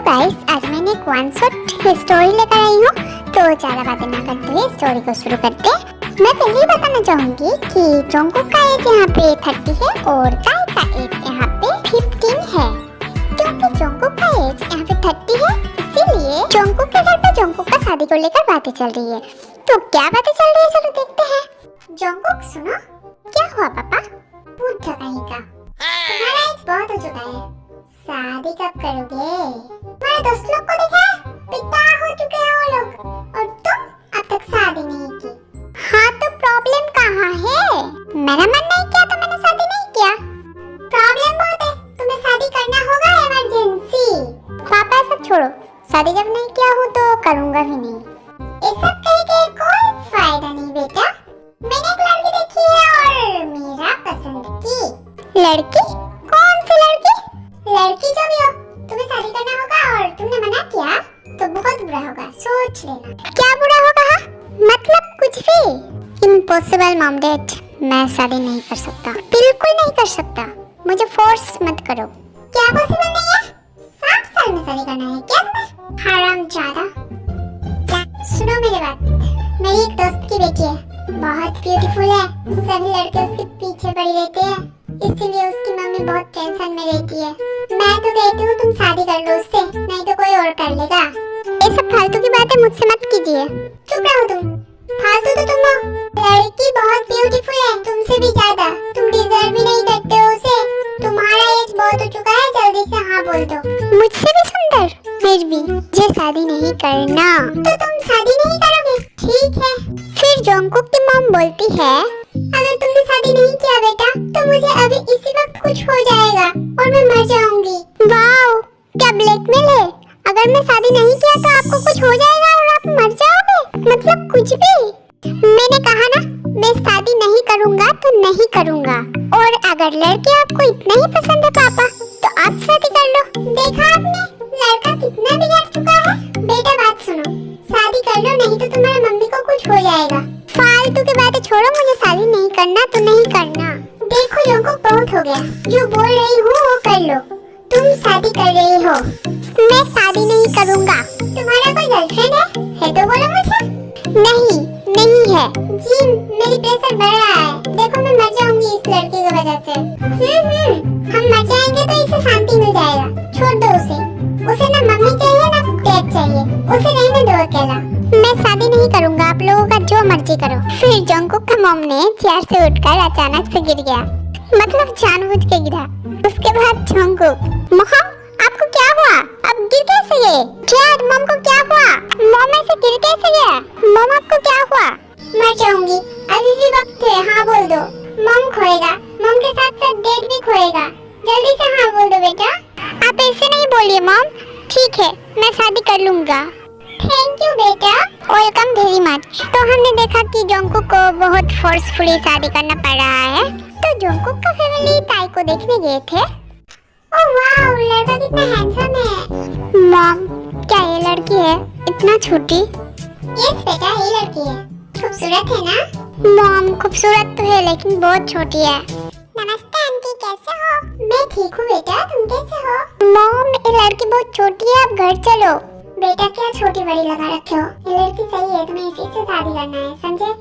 Guys, आज मैंने एक वन शॉट स्टोरी लेकर आई हूँ। तो ज्यादा बातें ना करते हुए स्टोरी को शुरू करते हैं। मैं पहले ही बताना चाहूंगी कि जोंगकुक का एज यहाँ पे 30 है और ताई का एज यहाँ पे 15 है। क्योंकि जोंगकुक का एज यहाँ पे 30 है, इसीलिए जोंगकुक के घर पे जोंगकुक का शादी को लेकर बातें चल रही है। तो क्या बातें चल रही है, चलो देखते हैं। जोंगकुक सुनो, क्या हुआ पापा? पूछ कहीं का, तुम्हारा एज बहुत हो चुका है, शादी कब करोगे? मेरे दोस्त लोग को देखा है, पिता हो चुके हैं वो लोग, और तुम अब तक शादी नहीं की। हाँ तो प्रॉब्लम कहाँ है? मेरा मन नहीं किया तो मैंने शादी नहीं किया। प्रॉब्लम बहुत है, तुम्हें शादी करना होगा, इमरजेंसी। पापा सब छोड़ो, शादी जब नहीं किया हूँ तो करूँगा भी नहीं। ये सब कह के कोई फायदा नहीं बेटा। मैंने एक लड़की देखी है और मेरा पसंद की। लड़की? कौन सी लड़की? लड़की जो भी हो, तुम्हें शादी करना होगा और तुमने मना किया तो बहुत बुरा होगा, सोच लेना। क्या बुरा होगा? मतलब कुछ भी। इम्पॉसिबल मॉम डैड, मैं शादी नहीं कर सकता, बिल्कुल नहीं कर सकता। मुझे फोर्स मत करो। क्या पॉसिबल नहीं है? 7 साल में शादी करना है क्या तुम्हें? हरामजादा। सुनो मेरी बात, मेरी एक दोस्त की बेटी है, बहुत ब्यूटीफुल है, सभी लड़के उसके पीछे पड़ी रहते हैं, इसीलिए उसकी मम्मी बहुत टेंशन में रहती है। मैं तो कहती हूँ तुम शादी कर लो उससे, नहीं तो कोई और कर लेगा। ये सब फालतू की बातें मुझसे मत कीजिए। चुप रहो तुम, फालतू तो तुम हो। लड़की बहुत ब्यूटीफुल है, तुमसे भी ज्यादा। तुम डिजर्व भी नहीं करते हो उसे। तुम्हारा एज बहुत हो चुका है, जल्दी से हाँ बोल दो। मुझसे भी सुंदर? फिर भी मुझे शादी नहीं करना। तो तुम शादी नहीं करोगे? ठीक है। फिर जोंगकुक की मॉम बोलती है, अगर तुमने शादी नहीं किया बेटा तो मुझे अभी इसी वक्त कुछ हो जाएगा और मैं मर जाऊंगी। वाओ, क्या ब्लैकमेल है? अगर मैं शादी नहीं किया तो आपको कुछ हो जाएगा और आप मर जाओगे? मतलब कुछ भी। मैंने कहा ना, मैं शादी नहीं करूंगा तो नहीं करूंगा। और अगर लड़की आपको इतना ही पसंद है पापा, तो आप शादी कर लो। देखा आपने, लड़का कितना बिगड़ चुका है। बेटा बात सुनो, शादी कर लो, नहीं तो तुम्हारी मम्मी को कुछ हो जाएगा। फालतू की बातें छोड़ो, मुझे शादी नहीं करना तो नहीं करना। देखो जोंगकुक, बहुत हो गया, जो बोल रही हूँ वो कर लो। तुम शादी कर रही हो। मैं शादी नहीं करूँगा। तुम्हारा कोई गर्लफ्रेंड है तो बोलो मुझे। नहीं, नहीं है। जी, मेरी प्रेशर बढ़ रहा है। देखो मैं मर जाऊंगी इस लड़के की वजह से। हम मर जाएंगे तो इसे शांति मिल जाएगा। छोड़ दो उसे। उसे ना मम्मी चाहिए ना डैड चाहिए, उसे रहने दो अकेला। मैं शादी नहीं करूंगा, आप लोगों का जो मर्जी करो। फिर जोंगकुक का मॉम ने चेयर से उठकर अचानक से गिर गया, मतलब जानबूझ के गिरा। उसके बाद जोंगकुक, मॉम आपको क्या हुआ? आप गिर कैसे गए? डैड, मॉम को क्या हुआ? मॉम ऐसे गिर कैसे गया? मॉम आपको क्या हुआ? मर जाऊंगी, अभी भी वक्त है, हाँ बोल दो। मॉम खोएगा, मॉम के साथ साथ डैड भी खोएगा। जल्दी से हाँ बोल दो बेटा। आप ऐसे नहीं बोलिए मॉम। ठीक है, मैं शादी कर लूंगा। थैंक यू बेटा। Welcome very much. तो हमने देखा कि जोंगकुक को बहुत फोर्सफुली शादी करना पड़ रहा है। तो जोंगकुक का फैमिली ताई को देखने गए थे। ओह वाओ, लड़का कितना हैंडसम है। मॉम, क्या ये लड़की है इतना छोटी? यस बेटा, ये लड़की है। खूबसूरत है ना? मॉम खूबसूरत तो है लेकिन बहुत छोटी है। नमस्ते आंटी, कैसे हो? मैं ठीक हूँ बेटा, तुम कैसे हो? मॉम, ये लड़की बहुत छोटी है, आप घर चलो। बेटा क्या छोटी बड़ी लगा रखे हो? ये लड़की सही है, तुम्हें इसी से शादी करना है, समझे?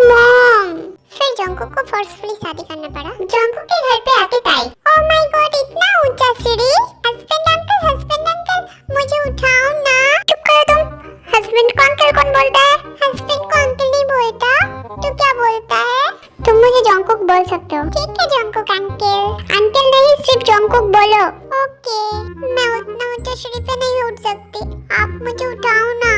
मॉम, फिर जोंगकुक को फोर्सफुली शादी करना पड़ा। जोंगकुक के घर पे आके ताई, ओह माय गॉड, इतना ऊंचा सीढ़ी। हस्बैंड अंकल, मुझे उठाओ ना। चुप करो तुम। हस्बैंड को अंकल कौन बोलता है? हस्बैंड को अंकल नहीं बोलता। तू क्या बोलता है? तुम मुझे जोंगकुक बोल सकते हो। ठीक है जोंगकुक अंकल। अंकल नहीं, सिर्फ जोंगकुक बोलो। ओके, मैं उतना ऊंचा सीढ़ी पे नहीं उठ सकती, आप मुझे उठाओ ना।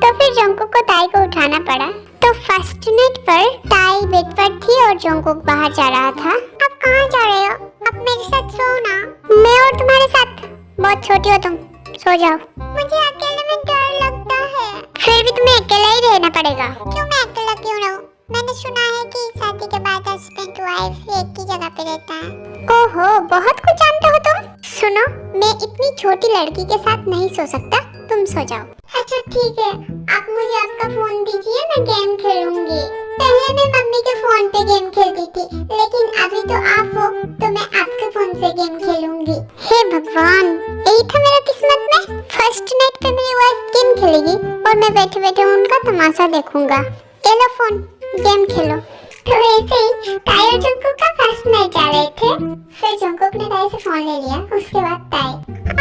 तो फिर जोंगकुक को ताई को उठाना पड़ा। तो फर्स्ट नाइट पर ताई बेड पर थी और जोंगकुक बाहर जा रहा था। आप कहाँ जा रहे हो? आप मेरे साथ सो ना। मैं और तुम्हारे साथ? बहुत छोटी हो तुम, सो जाओ। मुझे अकेले में डर लगता है। फिर भी तुम्हें अकेला ही रहना पड़ेगा। क्यों मैं अकेला क्यों रहूं? मैंने सुना है कि शादी के बाद हस्बैंड वाइफ एक ही जगह पे रहता है। ओहो, बहुत कुछ जानते हो तुम। सुनो, मैं इतनी छोटी लड़की के साथ नहीं सो सकता, तुम सो जाओ। अच्छा ठीक है, आप मुझे आपका फोन दीजिए, मैं गेम खेलूंगी। पहले मैं मम्मी के फोन पे गेम खेलती थी, लेकिन अभी तो आप हो तो मैं आपके फोन से गेम खेलूंगी। हे भगवान, यही था मेरा किस्मत में। फर्स्ट खेलेगी और मैं बैठे बैठे उनका तमाशा देखूंगा। ये लो फोन, गेम खेलो। तो ऐसे ही ताई और जंकुक का फर्स्ट नाइट जा रहे थे। फिर जंकुक ने ताई से फोन ले लिया। उसके बाद ताई,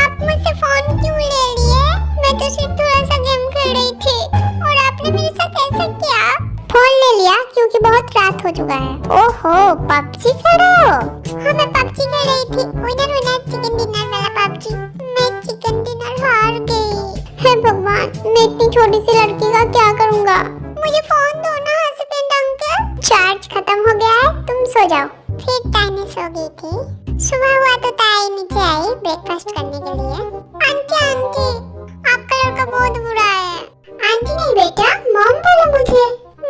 आप मुझसे फोन क्यों ले लिए? मैं तो सिर्फ थोड़ा सा गेम खेल रही थी और आपने मेरे साथ ऐसा किया। फोन ले लिया क्योंकि बहुत रात हो चुका है। ओहो, पबजी खेल रहे हो? हाँ, मैं पबजी खेल रही थी। विनर विनर चिकन डिनर वाला पबजी। मैं चिकन डिनर हार गई। हे भगवान, मैं इतनी छोटी सी लड़की का क्या करूँगा? मुझे फोन दो ना हस्बैंड अंकल। चार्ज खत्म हो गया है, तुम सो जाओ। फिर ताई ने सो गई थी। सुबह हुआ तो ताई नीचे आई ब्रेकफास्ट करने के लिए। आंटी आंटी, आपका लड़का बहुत बुरा है। आंटी नहीं बेटा, मॉम बोलो मुझे।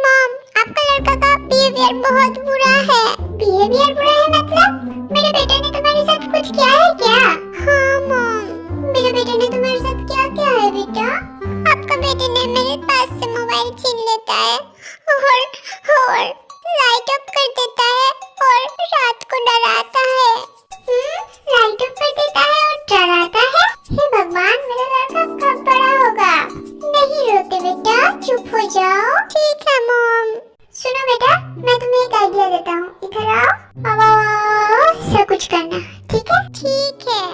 मॉम, आपका लड़का का बिहेवियर बहुत बुरा है। बिहेवियर बुरा है मतलब? मेरे बेटे ने तुम्हारे साथ कुछ किया है क्या? हाँ मॉम, मेरे बेटे ने तुम्हारे साथ क्या किया है बेटा? आपका बेटे ने मेरे पास से मोबाइल छीन लेता है और लाइट ऑफ कर देता है और रात को डराता है। लाइट ऑफ कर देता है और डराता है? हे भगवान, मेरा लड़का कब बड़ा होगा? नहीं रोते बेटा, चुप हो जाओ। ठीक है मॉम। सुनो बेटा, मैं तुम्हें एक आइडिया देता हूँ। इधर आओ। अब सब कुछ करना, ठीक है? ठीक है।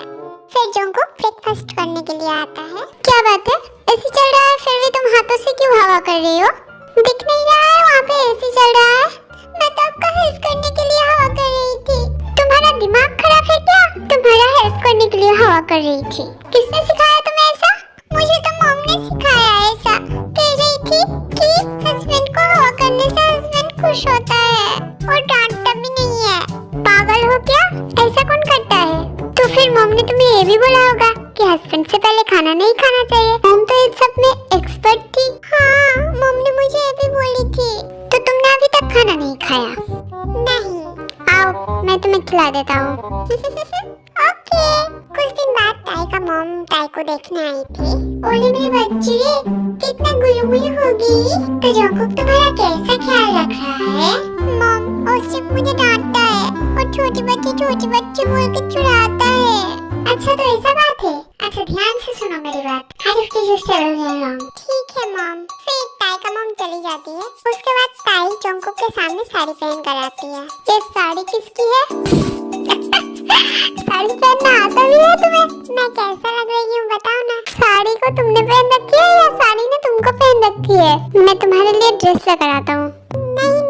फिर जंकुक ब्रेकफास्ट करने के लिए आता है। क्या बात है, एसी चल रहा है फिर भी तुम हाथों से क्यों हवा कर रही हो? दिख नहीं रहा है वहाँ पे एसी चल रहा है? मैं तो आपका हेल्प करने के लिए हवा कर रही थी। तुम्हारा दिमाग खराब है क्या? तुम्हारा हेल्प करने के लिए हवा कर रही थी। किसने सिखाया तुम्हें ऐसा? मुझे तो मॉम ने सिखाया ऐसा। कह रही थी कि हस्बैंड को हवा करने से हस्बैंड खुश होता है और डांटता भी नहीं है। पागल हो क्या? ऐसा कौन करता है? तो फिर मॉम ने तुम्हें ये भी बोला होगा कि हस्बैंड से पहले खाना नहीं खाना चाहिए। मॉम तो इस सब में एक्सपर्ट थी। हाँ, मॉम ने मुझे ये भी बोली थी। तो तुमने अभी तक खाना नहीं खाया? नहीं। आओ, मैं तुम्हें खिला देता हूँ। ओके। कुछ दिन बाद ताई का मॉम ताई को देखने आई थी। बोली, मेरी बच्ची कितना गुलगुल होगी। तो जंकुक तुम्हारा कैसा ख्याल रख रहा है? मॉम, वो सिर्फ मुझे डांटता है और छोटी बच्ची बोल के चिढ़ाता है। अच्छा, तो ऐसा बात है? अच्छा, ध्यान से सुनो मेरी बात। ठीक है मॉम। फिर ताई का मॉम चली जाती है। उसके बाद ताई जंकुक के सामने साड़ी पहन कर आती है। ये साड़ी किसकी है? साड़ी पहनना आता भी है तुम्हें? मैं कैसा लग रही हूँ बताओ ना। साड़ी को तुमने पहन रखी है या साड़ी ने तुमको पहन रखी है? मैं तुम्हारे लिए ड्रेस लेकर आता हूँ। नहीं,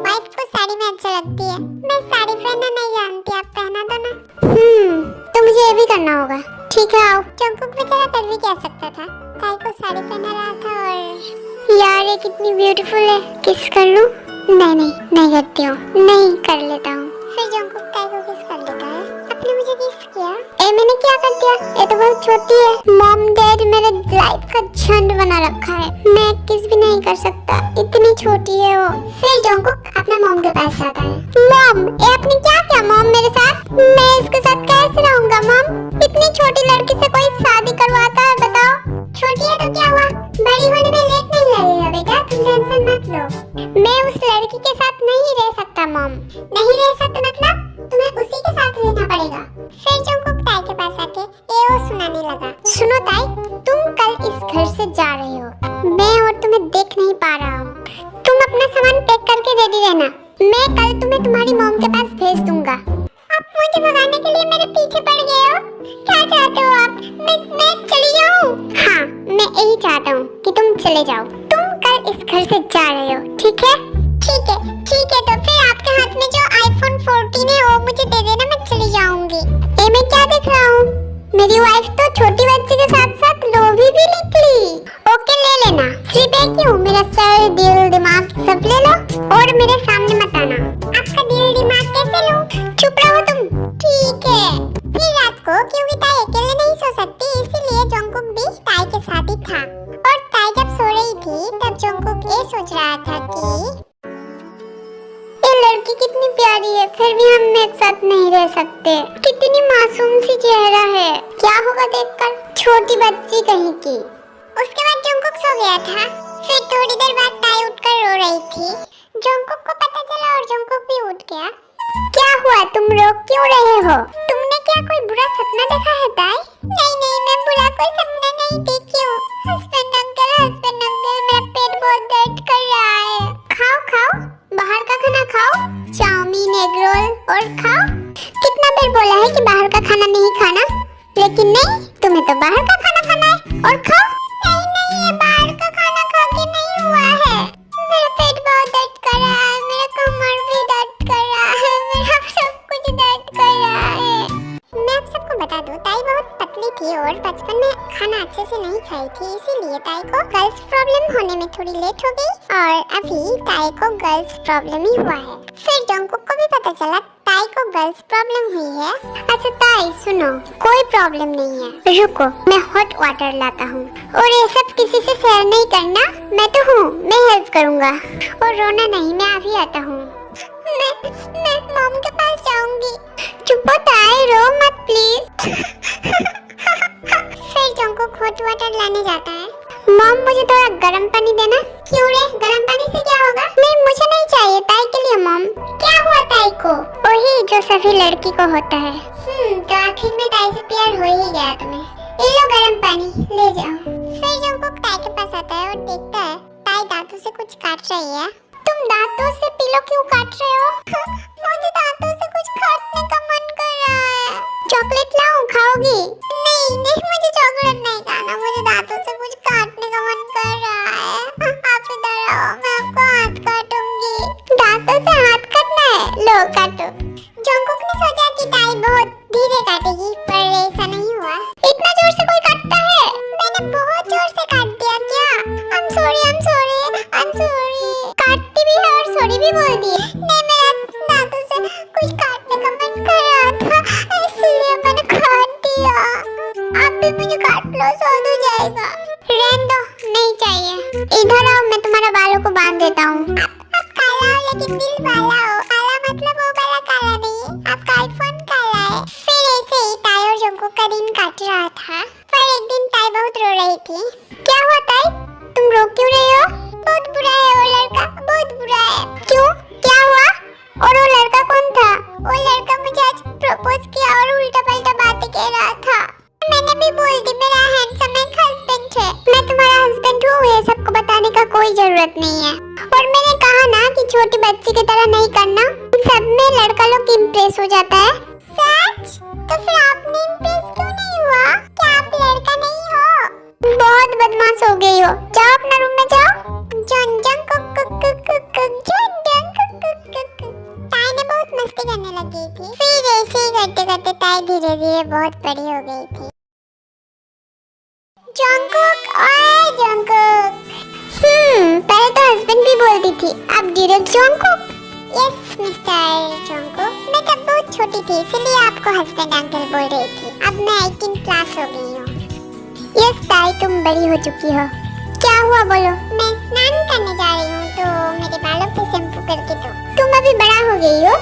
वाइफ को साड़ी में अच्छा लगती है। मैं साड़ी पहनना नहीं जानती, आप पहना दो ना। तो मुझे ये भी करना होगा। ठीक है, आओ। जंकुक बेचारा कर भी क्या सकता था? ताई को साड़ी पहना रहा था और यार ये कितनी ब्यूटीफुल है। किस कर लूं? नहीं करती हूँ। नहीं, कर लेता हूँ। फिर जंकुक ताई को किस कर लेता है। आपने मुझे किस किया? मैंने क्या कर दिया? ये तो बहुत छोटी है। मॉम डैड मेरे लाइफ का झंड बना रखा है। मैं किस भी नहीं कर सकता, इतनी छोटी है वो। फिर जंकुक अपने मॉम के पास आता है। मॉम, ये आपने क्या किया मॉम मेरे साथ? मैं इसके साथ कैसे रहूंगा मॉम? इतनी छोटी लड़की से कोई शादी करवाता है बताओ? छोटी है तो क्या हुआ? बड़ी होने में लेट नहीं लगेगा बेटा, तुम टेंशन मत लो। मैं उस लड़की के साथ नहीं रह सकता मॉम। नहीं रह सकता मतलब? तुम्हें उसी के साथ रहना पड़ेगा। फिर जंकुक ताई के पास आके वो सुनाने लगा। सुनो ताई, तुम कल इस घर से जा रही हो। मैं और तुम्हें देख नहीं पा रहा हूँ। तुम अपना सामान पैक करके रेडी रहना। मैं कल तुम्हें तुम्हारी मॉम के पास भेज दूंगा। आप मुझे भगाने के लिए मेरे पीछे पड़ गए हो? क्या चाहते हो आप? मैं चली जाऊँ? हाँ, मैं यही चाहता हूँ कि तुम चले जाओ। तुम कल इस घर से जा रहे हो, ठीक है? ठीक है। तो फिर आपके हाथ में जो iPhone 14 है वो मुझे दे देना, मैं चली जाऊंगी। ये मैं क्या देख रहा हूँ? मेरी वाइफ तो छोटी बच्ची के साथ साथ लोभी भी निकली। ओके, ले लेना। सिर्फ एक क्यों, मेरा सर दिल दिमाग सब ले लो और मेरे सामने मत आना। आपका दिल दिमाग कैसे लूं? चुप रहो तुम। ठीक है। फिर रात को क्योंकि ताई अकेले नहीं सो सकती, इसीलिए जंकुक भी ताई के साथ ही था। और ताई जब सो रही थी तब जंकुक ये सोच रहा था कि ये लड़की कितनी प्यारी है, फिर भी हम एक साथ नहीं रह सकते। कितनी मासूम सी चेहरा है। क्या होगा देखकर? छोटी बच्ची कहीं की। उसके बाद जंकुक सो गया था। फिर थोड़ी देर बाद ताई उठकर रो रही थी। जंकुक को पता चला और जंकुक भी उठ गया। क्या हुआ, तुम रो क्यों रहे हो? तुमने क्या कोई बुरा सपना देखा है ताई? नहीं, मैं बुरा कोई सपना नहीं देखी हूँ। हस्बैंड बाहर का खाना खाना है और खाओ। नहीं नहीं, ये बाहर का खाना खा के नहीं हुआ है। मेरा पेट बहुत दर्द कर रहा है, मेरा कमर भी दर्द कर रहा है, मेरा सब कुछ दर्द कर रहा है। मैं आप सबको बता दूं, ताई बहुत पतली थी और बचपन में खाना अच्छे से नहीं खाई थी, इसीलिए ताई को गर्ल्स प्रॉब्लम होने में थोड़ी लेट हो गई और अभी ताई को गर्ल्स प्रॉब्लम ही हुआ है। फिर जंकुक को भी पता चला ताई को गर्ल्स प्रॉब्लम हुई है। अच्छा ताई सुनो, कोई प्रॉब्लम नहीं है, रुको मैं हॉट वाटर लाता हूँ। और ये सब किसी से शेयर नहीं करना, मैं तो हूँ, मैं हेल्प करूँगा। और रोना नहीं, मैं अभी आता हूँ। मैं मॉम के पास जाऊंगी। चुप हो ताई, रो मत प्लीज। फिर जंकुक हॉट वाटर लाने जाता है। मॉम मुझे थोड़ा गर्म पानी देना। क्यों रे, गर्म पानी से क्या होगा? नहीं मुझे नहीं चाहिए, ताई के लिए। मॉम क्या हुआ ताई को? वही जो सभी लड़की को होता है। तो आखिर में ताई से प्यार हो ही गया तुम्हें। ये लो गर्म पानी, ले जाओ। फिर जंकुक ताई के पास आता है और देखता है ताई दांतों से कुछ काट रही है। तुम दांतों से पिलो क्यों काट रहे हो? मुझे दांतों से कुछ काटने का मन कर रहा है। चॉकलेट लाऊं, खाओगी? नहीं नहीं, मुझे चॉकलेट नहीं खाना, मुझे दांतों से कुछ काटने का मन कर रहा है। आप इधर आओ, मैं आपको हाथ काटूंगी। दांतों से हाथ काटना है? लो काटो। जंकुक ने सोचा कि ताई बहुत धीरे काटेगी, पर ऐसा नहीं हुआ। इतना जोर से कोई काटता है? मैंने बहुत जोर से काट दिया क्या? I'm sorry, I'm sorry, I'm sorry। काटती भी है और सॉरी भी बोल दी। नहीं, मेरा दांतों से कुछ काटने का मन कर रहा था, इसलिए मैंने काट दिया। आप भी मुझे काट लो, स्वाद हो जाएगा। रहने दो, नहीं चाहिए। इधर आओ, मैं तुम्हारे बालों को बांध देता हूँ। आप काला हो लेकिन दिल वाला हो। काला मतलब वो वाला काला नहीं, आपका आईफोन काला है। फिर ऐसे ही ताई और जंकुक का दिन काट रहा था। पर एक दिन ताई बहुत रो रही थी। क्या हुआ ताई, तुम रो क्यों रही हो? बहुत बुरा है वो लड़का, बहुत बुरा है। क्यों, क्या हुआ? और वो लड़का कौन था? वो लड़का मुझे आज प्रपोज किया और उल्टा पल्टा बातें कह रहा था। मैंने भी बोल दी मेरा हैंडसम एक हस्बैंड है। मैं तुम्हारा हस्बैंड हूँ, ये सबको बताने का कोई जरूरत नहीं है। और मैंने कहा ना कि छोटी बच्ची की तरह नहीं करना, सब में लड़का लोग इम्प्रेस हो जाता है। सच? तो फिर आपने इम्प्रेस क्यों नहीं हुआ? क्या आप लड़का नहीं हो? बहुत बदमाश हो गई हो, जाओ अपना रूम में जाओ। जन जन cook cook cook cook cook, जन जन कुक कुक कुक कुक। ताई ने बहुत मस्ती करने लगी थी। फिर ऐसे ही करते करते ताई धीरे धीरे बहुत बड़ी हो गई थी। जंकुक, ओए जंकुक। पहले तो हस्बैंड भी बोलती थी, अब direct Jungkook. Yes mister Jungkook, मैं तब बहुत छोटी थी, इसलिए आपको हस्बैंड अंकल बोल रही थी। अब मैं 18 प्लस हो गई हूँ। यस ताई, तुम बड़ी हो चुकी हो। क्या हुआ बोलो? मैं स्नान करने जा रही हूँ, तो मेरे बालों पे शैम्पू करके दो। तुम अभी बड़ा हो गई हो,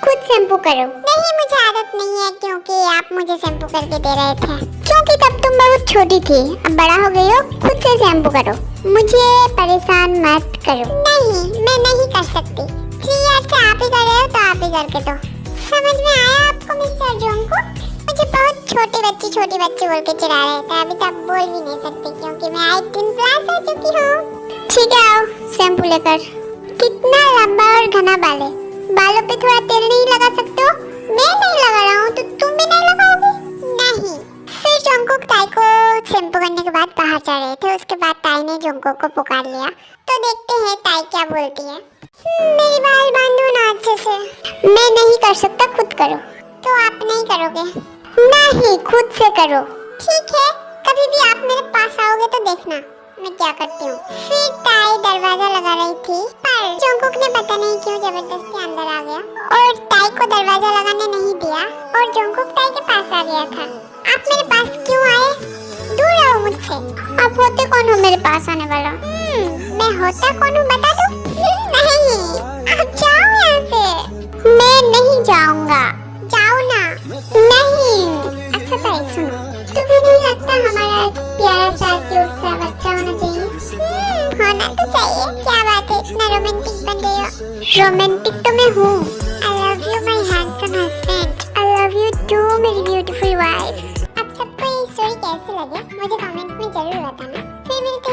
खुद शैम्पू करो। नहीं मुझे आदत नहीं है, क्योंकि आप मुझे शैम्पू करके दे रहे थे। क्योंकि तब तुम बहुत छोटी थी, अब बड़ा हो गई हो, खुद से शैम्पू करो, मुझे परेशान मत करो। नहीं, मैं नहीं कर सकती। 3 इयर्स से आप ही कर रहे हो, तो आप ही करके दो। समझ में आया आपको मिस्टर जंकुक? मुझे बहुत छोटी बच्ची बोल के चिढ़ा रहे थे। अभी तक बोल भी नहीं सकती, क्योंकि मैं 18 प्लस हो चुकी हूँ। ठीक है, आओ शैम्पू लेकर। कितना लंबा और घना बाल है, बालों पे थोड़ा तेल नहीं लगा सकते हो? मैं नहीं लगा रहा हूँ, तो तुम भी नहीं लगाओगी? नहीं। फिर जंकुक ताई को शैम्पू करने के बाद बाहर जा रहे थे। उसके बाद ताई ने जंकुक को पुकार लिया। तो देखते हैं ताई क्या बोलती है। मेरी बाल बांधो ना अच्छे से। मैं नहीं कर सकता, खुद करो। तो आप नहीं करोगे? नहीं, खुद से करो। ठीक है, कभी भी आप मेरे पास आओगे तो देखना मैं क्या करती हूँ। फिर ताई दरवाजा लगा रही थी, पर जंकुक ने पता नहीं क्यों जबरदस्ती अंदर आ गया और ताई को दरवाजा लगाने नहीं दिया और जंकुक ताई के पास आ गया था। आप मेरे पास क्यों आए? दूर रहो मुझसे। आप होते कौन हो मेरे पास आने वाला? मैं होता कौन हूँ बता दो? नहीं, आप जाओ यहाँ से। मैं नहीं जाऊँगा। जाओ ना। नहीं। अच्छा ताई सुनो, तुम्हें नहीं लगता हमारा प्यारा सा क्यूट सा बच्चा होना चाहिए? होना तो चाहिए। क्या बात है, इतना रोमांटिक बन गई हो। रोमांटिक तो मैं हूँ। I love you my handsome husband. I love you too मेरी beautiful wife. आप सबको ये स्टोरी कैसी लगी मुझे कमेंट में जरूर बताना। फिर मिलते